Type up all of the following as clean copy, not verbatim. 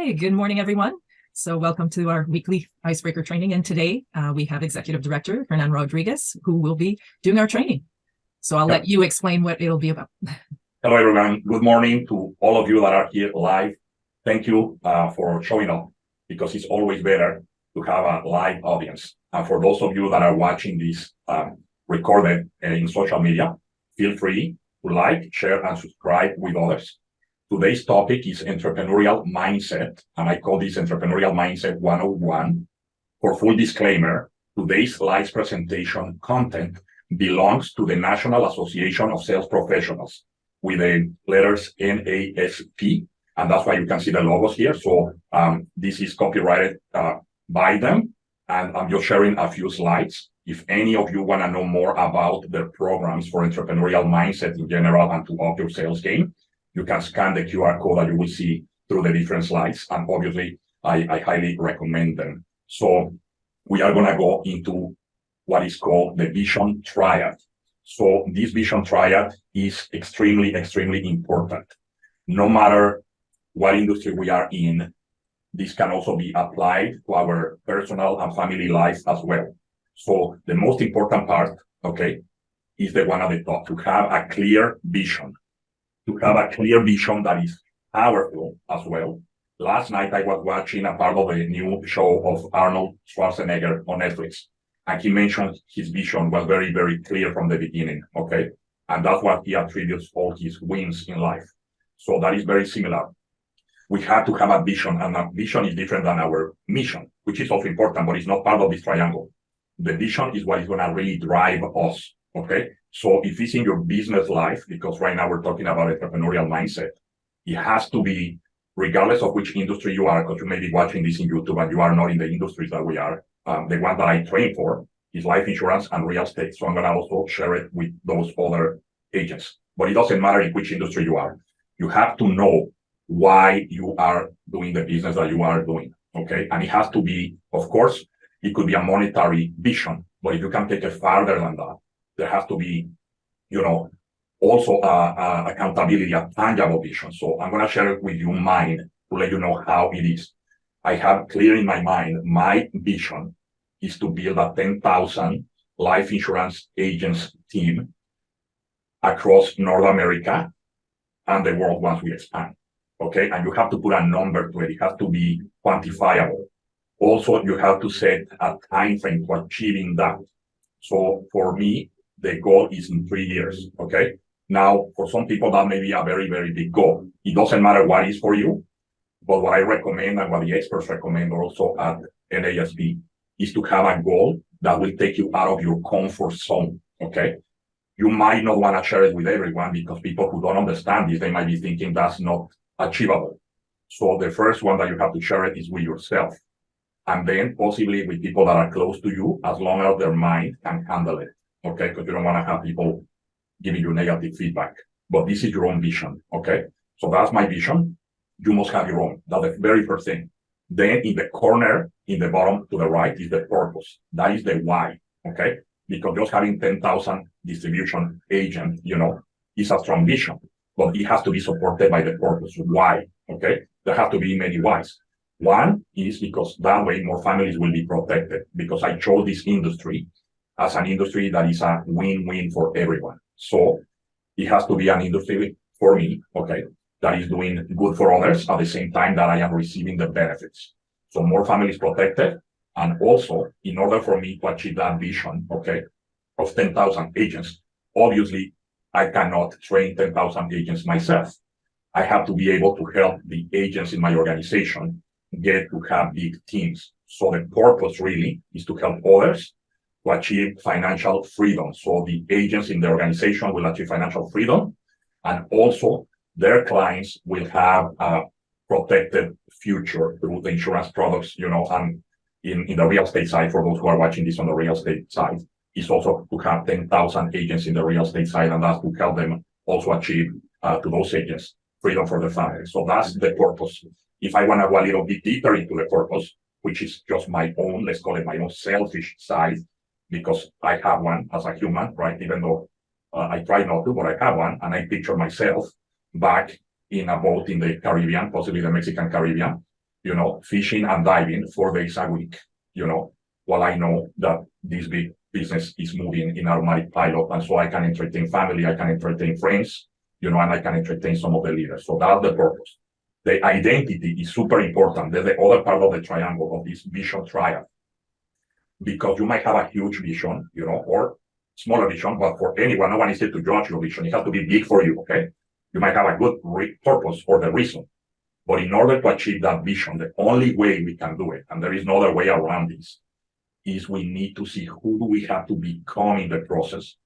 Hi, good morning, everyone. So welcome to our weekly icebreaker training. And today we have Executive Director Hernan Rodriguez, who will be doing our training. So I'll let you explain what it'll be about. Hello, everyone. Good morning to all of you that are here live. Thank you for showing up, because it's always better to have a live audience. And for those of you that are watching this recorded in social media, feel free to like, share, and subscribe with others. Today's topic is entrepreneurial mindset, and I call this entrepreneurial mindset 101. For full disclaimer, today's live presentation content belongs to the National Association of Sales Professionals with the letters NASP, and that's why you can see the logos here. So this is copyrighted by them, and I'm just sharing a few slides. If any of you want to know more about their programs for entrepreneurial mindset in general and to up your sales game, you can scan the QR code that you will see through the different slides, and obviously I highly recommend them. So we are going to go into what is called the vision triad. So this vision triad is extremely important. No matter what industry we are in, this can also be applied to our personal and family lives as well. So the most important part, okay, is the one at the top, to have a clear vision. To have a clear vision that is powerful as well. Last night, I was watching a part of a new show of Arnold Schwarzenegger on Netflix, and he mentioned his vision was very clear from the beginning, okay? And that's what he attributes all his wins in life. So that is very similar. We have to have a vision, and a vision is different than our mission, which is also important, but it's not part of this triangle. The vision is what is going to really drive us, okay? So if it's in your business life, because right now we're talking about entrepreneurial mindset, it has to be, regardless of which industry you are, because you may be watching this in YouTube and you are not in the industries that we are. The one that I train for is life insurance and real estate. So I'm going to also share it with those other agents. But it doesn't matter in which industry you are. You have to know why you are doing the business that you are doing, okay? And it has to be, of course, it could be a monetary vision, but if you can take it farther than that, there has to be, also accountability, a tangible vision. So I'm going to share it with you mine to let you know how it is. I have clear in my mind, my vision is to build a 10,000 life insurance agents team across North America and the world once we expand. Okay, and you have to put a number to it. It has to be quantifiable. Also, you have to set a time frame for achieving that. So for me, the goal is in 3 years, okay? Now, for some people, that may be a very big goal. It doesn't matter what is for you, but what I recommend and what the experts recommend also at NASP is to have a goal that will take you out of your comfort zone, okay? You might not want to share it with everyone, because people who don't understand this, they might be thinking that's not achievable. So the first one that you have to share it is with yourself, and then possibly with people that are close to you, as long as their mind can handle it, okay? Because you don't want to have people giving you negative feedback. But this is your own vision, okay? So that's my vision. You must have your own. That's the very first thing. Then in the corner, in the bottom to the right, is the purpose. That is the why, okay? Because just having 10,000 distribution agent, is a strong vision, but it has to be supported by the purpose. Why? Okay? There have to be many whys. One is because that way more families will be protected, because I chose this industry as an industry that is a win-win for everyone. So it has to be an industry for me, okay, that is doing good for others at the same time that I am receiving the benefits. So more families protected. And also, in order for me to achieve that vision, okay, of 10,000 agents, obviously, I cannot train 10,000 agents myself. I have to be able to help the agents in my organization get to have big teams. So the purpose really is to help others to achieve financial freedom. So the agents in the organization will achieve financial freedom, and also their clients will have a protected future through the insurance products, and in the real estate side, for those who are watching this on the real estate side, is also to have 10,000 agents in the real estate side, and that's to help them also achieve to those agents freedom for their family. So that's the purpose. If I want to go a little bit deeper into the purpose, which is just my own, let's call it my own selfish side, because I have one as a human, right? Even though I try not to, but I have one, and I picture myself back in a boat in the Caribbean, possibly the Mexican Caribbean, fishing and diving 4 days a week, while I know that this big business is moving in automatic pilot. And so I can entertain family, I can entertain friends, and I can entertain some of the leaders. So that's the purpose. The identity is super important. That's the other part of the triangle of this vision triad. Because you might have a huge vision, or smaller vision, but for anyone, no one is here to judge your vision. It has to be big for you, okay? You might have a good purpose for the reason. But in order to achieve that vision, the only way we can do it, and there is no other way around this, is we need to see who do we have to become in the process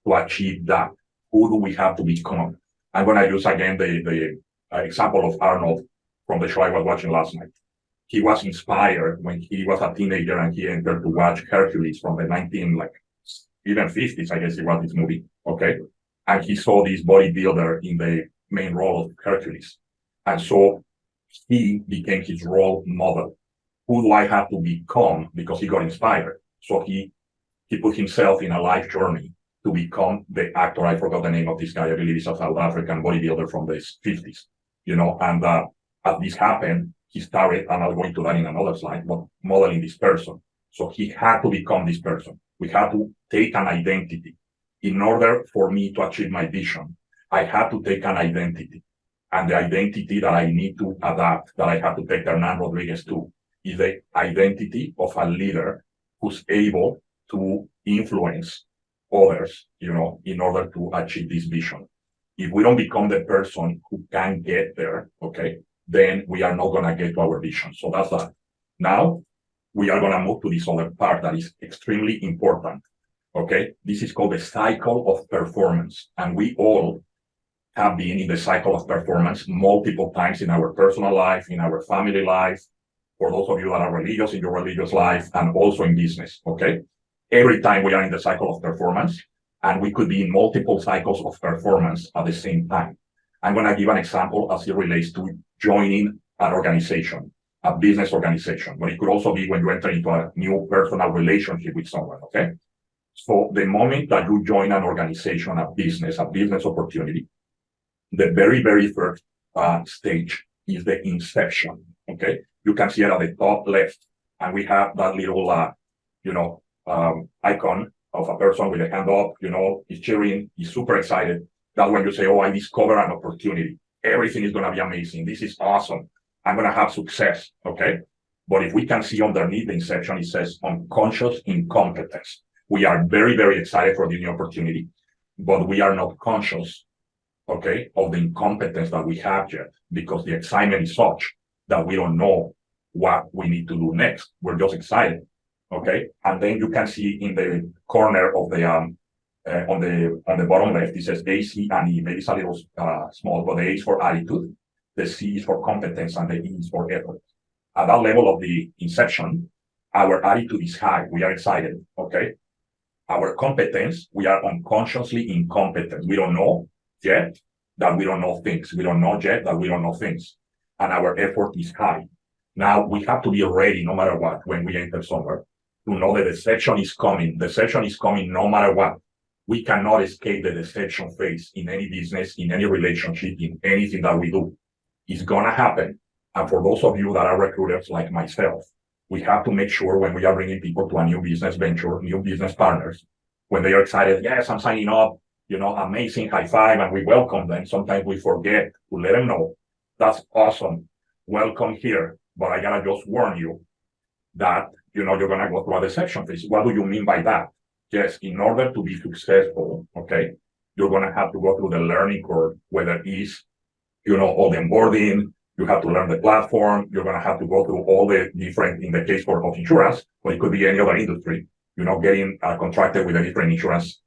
to achieve that. Who do we have to become? I'm going to use again the example of Arnold from the show I was watching last night. He was inspired when he was a teenager and he entered to watch Hercules from the even 50s, I guess it was this movie, okay? And he saw this bodybuilder in the main role of Hercules. And so he became his role model. Who do I have to become? Because he got inspired. So he put himself in a life journey to become the actor. I forgot the name of this guy. I believe he's a South African bodybuilder from the 50s, and as this happened, he started, and I'll go into that in another slide, but modeling this person. So he had to become this person. We had to take an identity. In order for me to achieve my vision, I had to take an identity. And the identity that I need to adapt, that I have to take Hernan Rodriguez to, is the identity of a leader who's able to influence others, in order to achieve this vision. If we don't become the person who can get there, okay, then we are not going to get to our vision. So that's that. Now, we are going to move to this other part that is extremely important, okay? This is called the cycle of performance. And we all have been in the cycle of performance multiple times in our personal life, in our family life, for those of you that are religious, in your religious life, and also in business, okay? Every time we are in the cycle of performance, and we could be in multiple cycles of performance at the same time. I'm going to give an example as it relates to joining an organization, a business organization, but it could also be when you enter into a new personal relationship with someone, okay? So the moment that you join an organization, a business opportunity, the very, very first stage is the inception, okay? You can see it at the top left, and we have that little, icon of a person with a hand up, he's cheering, he's super excited. That's when you say, oh, I discover an opportunity. Everything is going to be amazing. This is awesome. I'm going to have success, okay? But if we can see underneath the inception, it says unconscious incompetence. We are very, very excited for the new opportunity, but we are not conscious, okay, of the incompetence that we have yet, because the excitement is such that we don't know what we need to do next. We're just excited, okay? And then you can see in the corner of the on the bottom left, it says A, C, and E. Maybe it's a little small, but the A is for attitude, the C is for competence, and the E is for effort. At that level of the inception, our attitude is high. We are excited, okay? Our competence, we are unconsciously incompetent. We don't know yet that we don't know things. We don't know yet that we don't know things. And our effort is high. Now, we have to be ready no matter what when we enter somewhere to know the deception is coming. Deception is coming no matter what. We cannot escape the deception phase in any business, in any relationship, in anything that we do. It's going to happen. And for those of you that are recruiters like myself, we have to make sure when we are bringing people to a new business venture, new business partners, when they are excited, yes, I'm signing up, amazing, high five, and we welcome them. Sometimes we forget to let them know, that's awesome, welcome here. But I gotta just warn you that, you're gonna go through a deception phase. What do you mean by that? Yes, in order to be successful, okay, you're gonna have to go through the learning curve, whether it's, all the onboarding, you have to learn the platform, you're gonna have to go through all the different, in the case of insurance, but it could be any other industry, getting contracted with a different insurance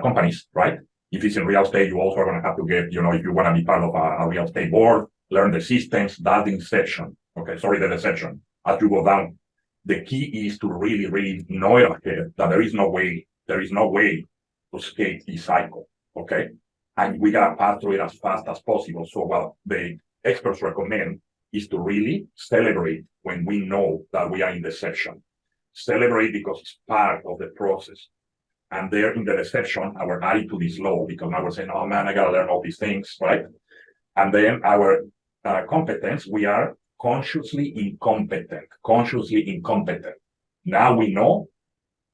companies, right? If it's in real estate, you also are going to have to get, if you want to be part of a real estate board, learn the systems, that inception. Okay, sorry, the deception. As you go down, the key is to really, really know it ahead that there is no way to escape this cycle. Okay, and we gotta pass through it as fast as possible. So what the experts recommend is to really celebrate when we know that we are in deception. Celebrate because it's part of the process. And there in the deception, our attitude is low because now we're saying, oh man, I gotta learn all these things, right? And then our competence, we are consciously incompetent. Consciously incompetent. Now we know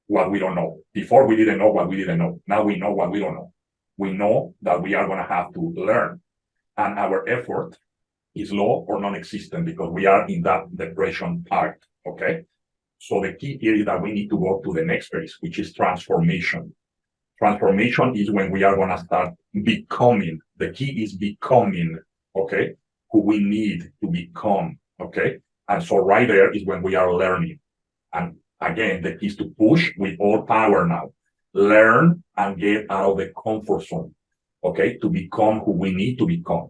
what we don't know. Before we didn't know what we didn't know. Now we know what we don't know. We know that we are going to have to learn, and our effort is low or non-existent because we are in that depression part. Okay. So the key here is that we need to go to the next phase, which is transformation. Transformation is when we are going to start becoming. The key is becoming, okay, who we need to become, okay? And so right there is when we are learning. And again, the key is to push with all power now. Learn and get out of the comfort zone, okay, to become who we need to become.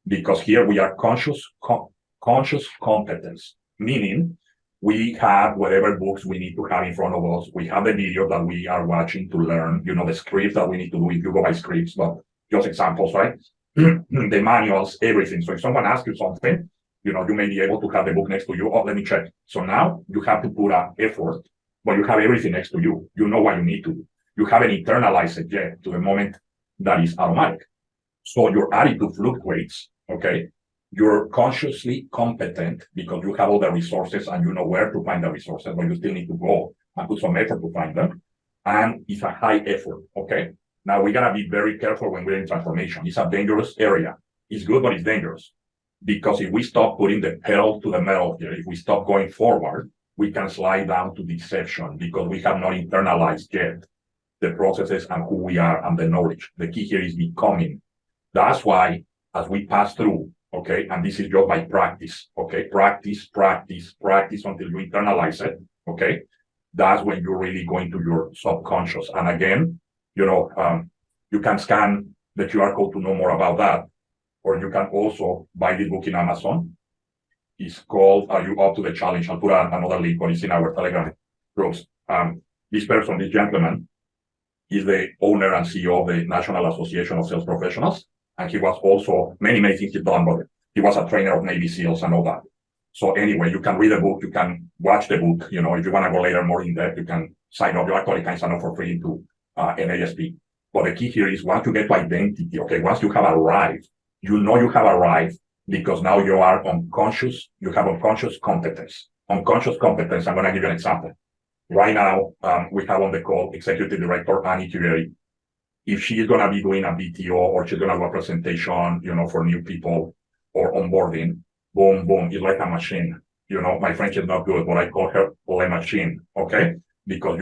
Because here we are conscious competence, meaning we have whatever books we need to have in front of us. We have the video that we are watching to learn, the scripts that we need to do if you go by scripts, but just examples, right? The manuals, everything. So if someone asks you something, you may be able to have the book next to you. Oh, let me check. So now you have to put an effort, but you have everything next to you. You know what you need to do. You haven't internalized it yet to the moment that is automatic. So your attitude fluctuates, okay? You're consciously competent because you have all the resources and you know where to find the resources, but you still need to go and put some effort to find them. And it's a high effort, okay? Now we gotta be very careful when we're in transformation. It's a dangerous area. It's good, but it's dangerous. Because if we stop putting the pedal to the metal here, if we stop going forward, we can slide down to deception because we have not internalized yet the processes and who we are and the knowledge. The key here is becoming. That's why as we pass through, okay, and this is just by practice, okay, practice until you internalize it, okay, that's when you're really going to your subconscious. And again, you can scan the QR code to know more about that, or you can also buy the book in Amazon. It's called Are You Up to the Challenge? I'll put another link, but it's in our Telegram groups. This gentleman, is the owner and CEO of the National Association of Sales Professionals. And he was also many things he's done, but he was a trainer of Navy SEALs and all that. So anyway, you can read the book, you can watch the book. If you want to go later more in depth, you can sign up. You actually can sign up for free to NASP. But the key here is once you get to identity, okay, once you have arrived, you have arrived because now you are unconscious, you have unconscious competence. Unconscious competence, I'm going to give you an example. Right now, we have on the call Executive Director Annie Tigeri. If she is going to be doing a BTO or she's going to do a presentation, for new people or onboarding, boom, it's like a machine. My French is not good, but I call her a machine, okay? Because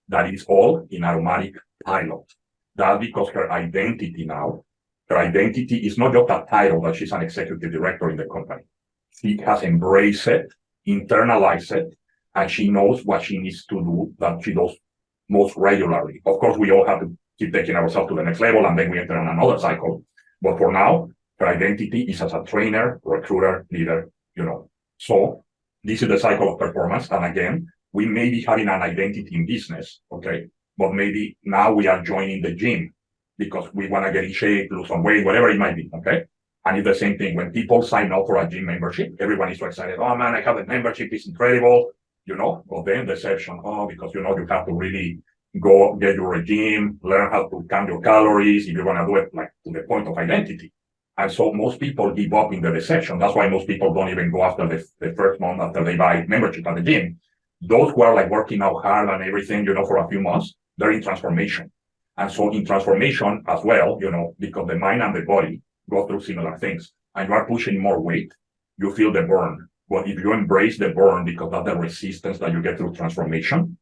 that is all in automatic pilot. That's because her identity is not just a title that she's an executive director in the company. She has embraced it, internalized it, and she knows what she needs to do that she does most regularly. Of course, we all have to keep taking ourselves to the next level, and then we enter on another cycle. But for now, her identity is as a trainer, recruiter, leader, So this is the cycle of performance. And again, we may be having an identity in business, okay? But maybe now we are joining the gym because we want to get in shape, lose some weight, whatever it might be, okay? And it's the same thing. When people sign up for a gym membership, everyone is so excited. Oh man, I have the membership, it's incredible. But then deception, because you have to really go get your regime, learn how to count your calories if you're going to do it like to the point of identity. And so most people give up in the deception. That's why most people don't even go after the first month after they buy membership at the gym. Those who are like working out hard and everything, for a few months, they're in transformation. And so in transformation as well, because the mind and the body go through similar things and you are pushing more weight, you feel the burn. But if you embrace the burn because of the resistance that you get through transformation,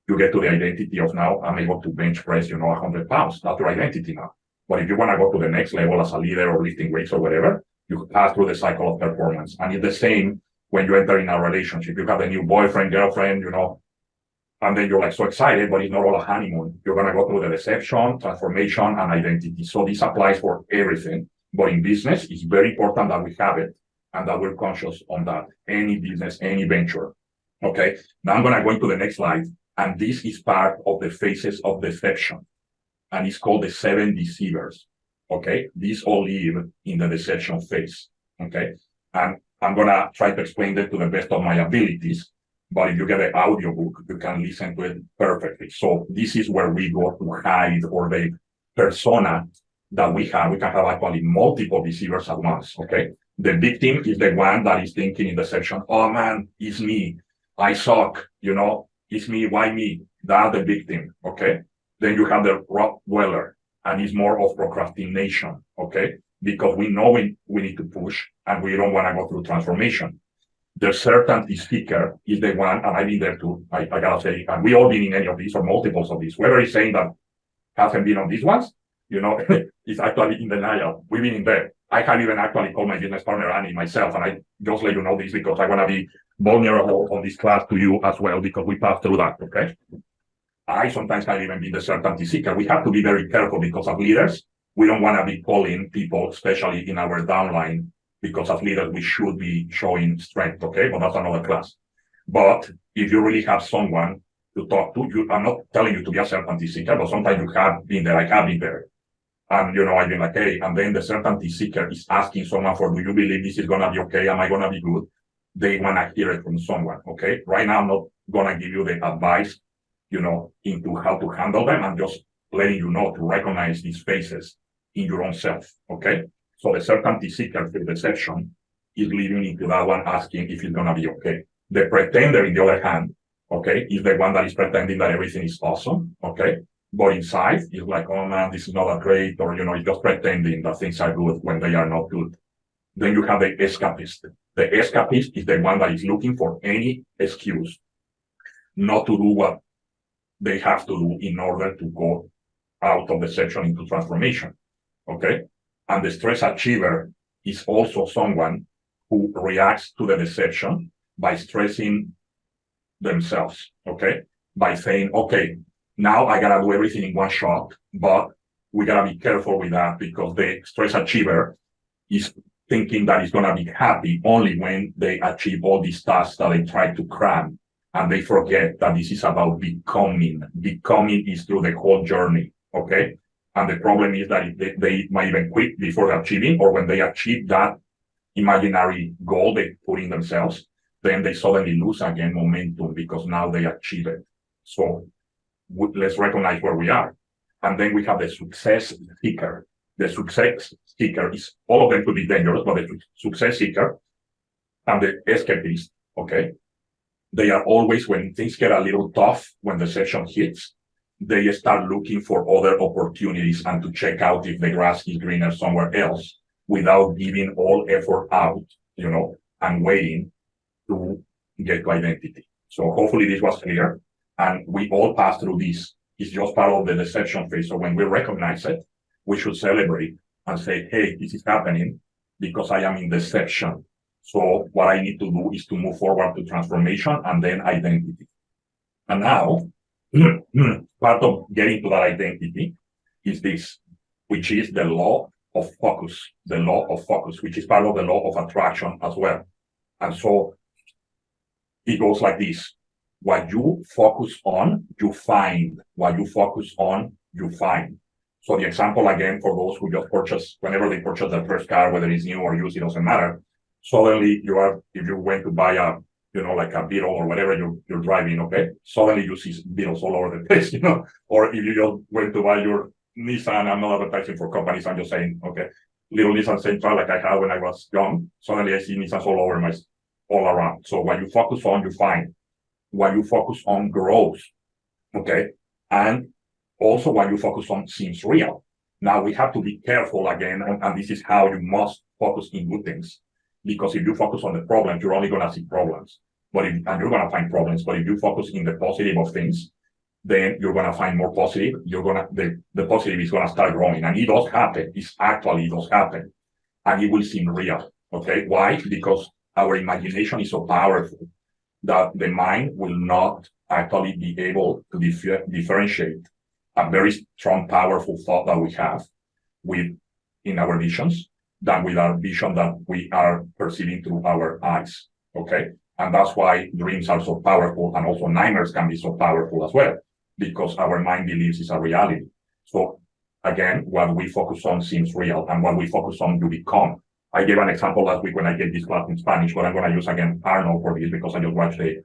you get to the identity of now, I'm able to bench press, 100 pounds. That's your identity now. But if you want to go to the next level as a leader or lifting weights or whatever, you pass through the cycle of performance. And it's the same when you enter in a relationship. You have a new boyfriend, girlfriend, and then you're like so excited, but it's not all a honeymoon. You're going to go through the deception, transformation, and identity. So this applies for everything. But in business, it's very important that we have it and that we're conscious on that. Any business, any venture. Okay. Now I'm going to go into the next slide. And this is part of the phases of deception. And it's called the 7 deceivers. Okay. These all live in the deception phase. Okay. And I'm going to try to explain that to the best of my abilities. But if you get an audiobook, you can listen to it perfectly. So this is where we go to hide or the persona that we have. We can have actually multiple deceivers at once. Okay. The victim is the one that is thinking in the section, oh man, it's me. I suck, it's me, why me? That's the victim, okay? Then you have the rock dweller, and it's more of procrastination, okay? Because we know we need to push and we don't want to go through transformation. The certainty seeker is the one, and I've been there too, I gotta say, and we all been in any of these or multiples of these. Whoever is saying that hasn't been on these ones, is actually in denial. We've been in there. I have even actually called my business partner Annie myself, and I just let you know this because I want to be vulnerable on this class to you as well, because we passed through that, okay? I sometimes have even been the certainty seeker. We have to be very careful because as leaders, we don't want to be calling people, especially in our downline, because as leaders, we should be showing strength, okay? But that's another class. But if you really have someone to talk to, I'm not telling you to be a certainty seeker, but sometimes you have been there, I have been there. And, I've been like, hey, and then the certainty seeker is asking someone for, do you believe this is going to be okay? Am I going to be good? They want to hear it from someone, okay? Right now, I'm not going to give you the advice, into how to handle them. I'm just letting you know to recognize these phases in your own self, okay? So the certainty seeker through deception is leading into that one asking if it's going to be okay. The pretender, in the other hand, okay, is the one that is pretending that everything is awesome, okay? But inside, it's like, oh man, this is not that great, or, it's just pretending that things are good when they are not good. Then you have the escapist. The escapist is the one that is looking for any excuse not to do what they have to do in order to go out of deception into transformation, okay? And the stress achiever is also someone who reacts to the deception by stressing themselves, okay? By saying, okay, now I gotta do everything in one shot, but we gotta be careful with that because the stress achiever is thinking that it's gonna be happy only when they achieve all these tasks that they try to cram. And they forget that this is about becoming. Becoming is through the whole journey, okay? And the problem is that they might even quit before achieving, or when they achieve that imaginary goal they put in themselves, then they suddenly lose again momentum because now they achieve it. So let's recognize where we are. And then we have the success seeker. The success seeker is, all of them could be dangerous, but the success seeker and the escapist, okay? They are always, when things get a little tough, when the session hits, they start looking for other opportunities and to check out if the grass is greener somewhere else without giving all effort out, and waiting to get to identity. So hopefully this was clear. And we all pass through this. It's just part of the deception phase. So when we recognize it, we should celebrate and say, hey, this is happening because I am in deception. So what I need to do is to move forward to transformation and then identity. And now, part of getting to that identity is this, which is the law of focus, which is part of the law of attraction as well. And so it goes like this. What you focus on, you find. What you focus on, you find. So the example again, for those who just purchase, whenever they purchase their first car, whether it's new or used, it doesn't matter. Suddenly if you went to buy a, like a Beetle or whatever you're driving, okay? Suddenly you see Beetles all over the place, or if you just went to buy your Nissan, I'm not advertising for companies, I'm just saying, okay, little Nissan Sentra like I had when I was young, suddenly I see Nissans all around. So what you focus on, you find. What you focus on grows, okay? And also what you focus on seems real. Now we have to be careful again, and this is how you must focus in good things. Because if you focus on the problems, you're only going to see problems. And you're going to find problems. But if you focus in the positive of things, then you're going to find more positive. The positive is going to start growing. And it does happen. It does happen. And it will seem real. Okay. Why? Because our imagination is so powerful that the mind will not actually be able to differentiate a very strong, powerful thought that we have in our visions than with our vision that we are perceiving through our eyes, okay? And that's why dreams are so powerful, and also nightmares can be so powerful as well, because our mind believes it's a reality. So again, what we focus on seems real, and what we focus on, you become. I gave an example last week when I gave this class in Spanish, but I'm going to use again Arnold for this because I just watched the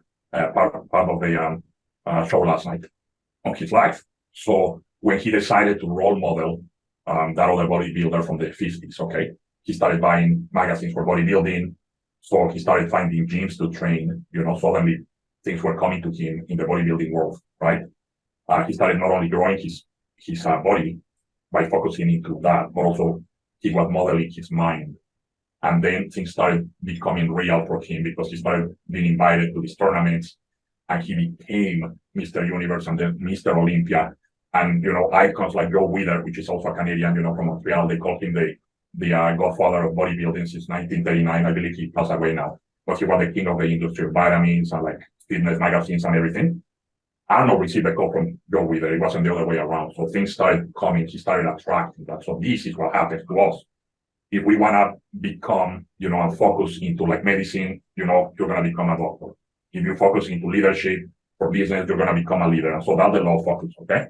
part of the show last night on his life. So when he decided to role model that other bodybuilder from the 50s, okay? he started buying magazines for bodybuilding. So he started finding gyms to train, suddenly things were coming to him in the bodybuilding world, right? He started not only growing his body by focusing into that, but also he was modeling his mind. And then things started becoming real for him because he started being invited to these tournaments, and he became Mr. Universe and then Mr. Olympia. And, icons like Joe Wheeler, which is also a Canadian, from Montreal, they call him the godfather of bodybuilding since 1939. I believe he passed away now, but he was the king of the industry of vitamins and like fitness magazines and everything. Arnold received a call from Joe Wheeler. It wasn't the other way around. So things started coming. He started attracting that. So this is what happens to us. If we want to become, and focus into like medicine, you're going to become a doctor. If you focus into leadership for business, you're going to become a leader. And so that's the law of focus, okay?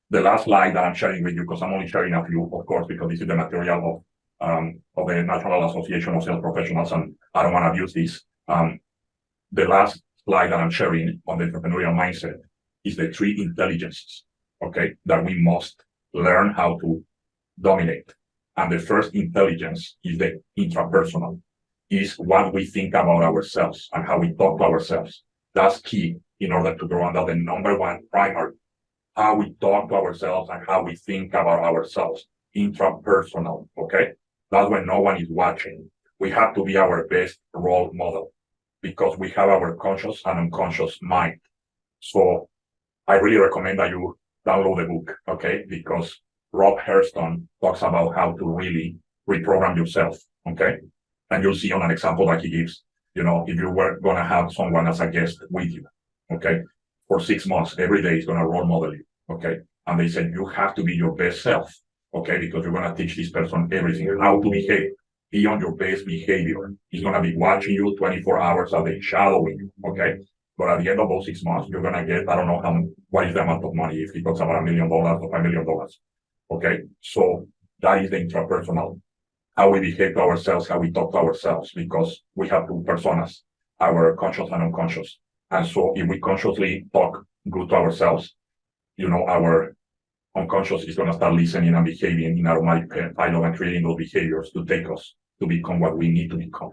The last slide that I'm sharing with you, because I'm only sharing a few, of course, because this is the material of the National Association of Sales Professionals, and I don't want to abuse this. The last slide that I'm sharing on the entrepreneurial mindset is the 3 intelligences, okay, that we must learn how to dominate. And the first intelligence is the intrapersonal, is what we think about ourselves and how we talk to ourselves. That's key in order to grow under the number one primary, how we talk to ourselves and how we think about ourselves, intrapersonal, okay? That's when no one is watching. We have to be our best role model because we have our conscious and unconscious mind. So I really recommend that you download the book, okay? Because Rob Hairston talks about how to really reprogram yourself, okay? And you'll see on an example that he gives, if you were going to have someone as a guest with you, okay, for 6 months, every day is going to role model you, okay? And they said, you have to be your best self, okay? Because you're going to teach this person everything, how to behave. Be on your best behavior. He's going to be watching you 24 hours a day, shadowing you, okay? But at the end of those 6 months, you're going to get, I don't know what is the amount of money, if he talks about $1 million or $5 million, okay? So that is the intrapersonal, how we behave to ourselves, how we talk to ourselves, because we have 2 personas, our conscious and unconscious. And so if we consciously talk good to ourselves, our unconscious is going to start listening and behaving in automatic pilot and creating those behaviors to take us to become what we need to become.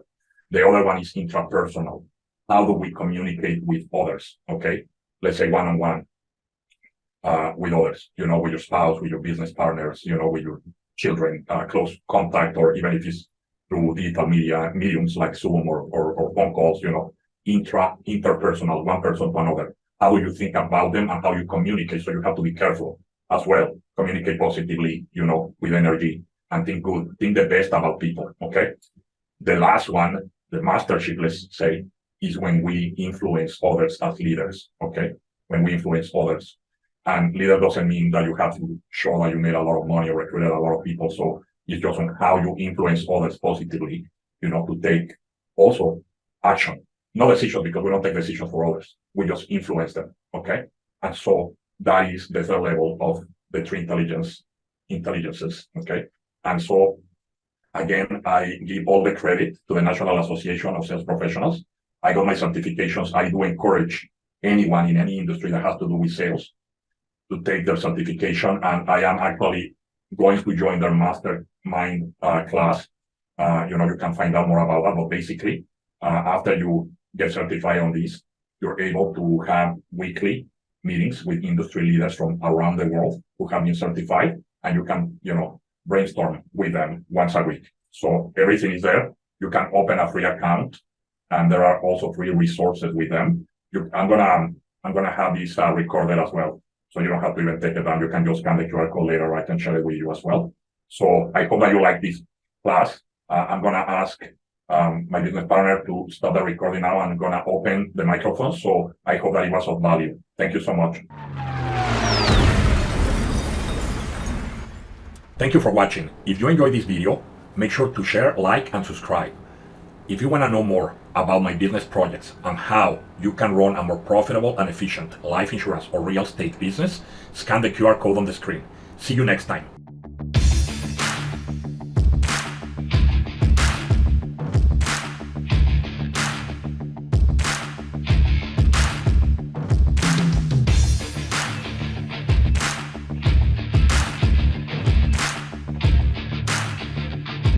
The other one is intrapersonal. How do we communicate with others? Okay, let's say one-on-one with others, with your spouse, with your business partners, with your children, close contact, or even if it's through digital mediums like Zoom or phone calls, interpersonal, one person to another. How do you think about them and how you communicate? So you have to be careful as well. Communicate positively, with energy, and think good, think the best about people, okay? The last one, the mastership, let's say, is when we influence others as leaders, okay? When we influence others. And leader doesn't mean that you have to show that you made a lot of money or recruited a lot of people. So it's just on how you influence others positively, to take also action. No decisions, because we don't take decisions for others. We just influence them, okay? And so that is the third level of the 3 intelligences, okay? And so, again, I give all the credit to the National Association of Sales Professionals. I got my certifications. I do encourage anyone in any industry that has to do with sales to take their certification. And I am actually going to join their mastermind class. You can find out more about that. But basically, after you get certified on this, you're able to have weekly meetings with industry leaders from around the world who have been certified, and you can, brainstorm with them once a week. So everything is there. You can open a free account, and there are also free resources with them. I'm gonna have this recorded as well, so you don't have to even take it down. You can just scan the QR code later. I can share it with you as well. So I hope that you like this class. I'm gonna ask my business partner to stop the recording now. I'm gonna open the microphone. So I hope that it was of value. Thank you so much. Thank you for watching. If you enjoyed this video, make sure to share, like, and subscribe. If you want to know more about my business projects and how you can run a more profitable and efficient life insurance or real estate business, scan the QR code on the screen. See you next time.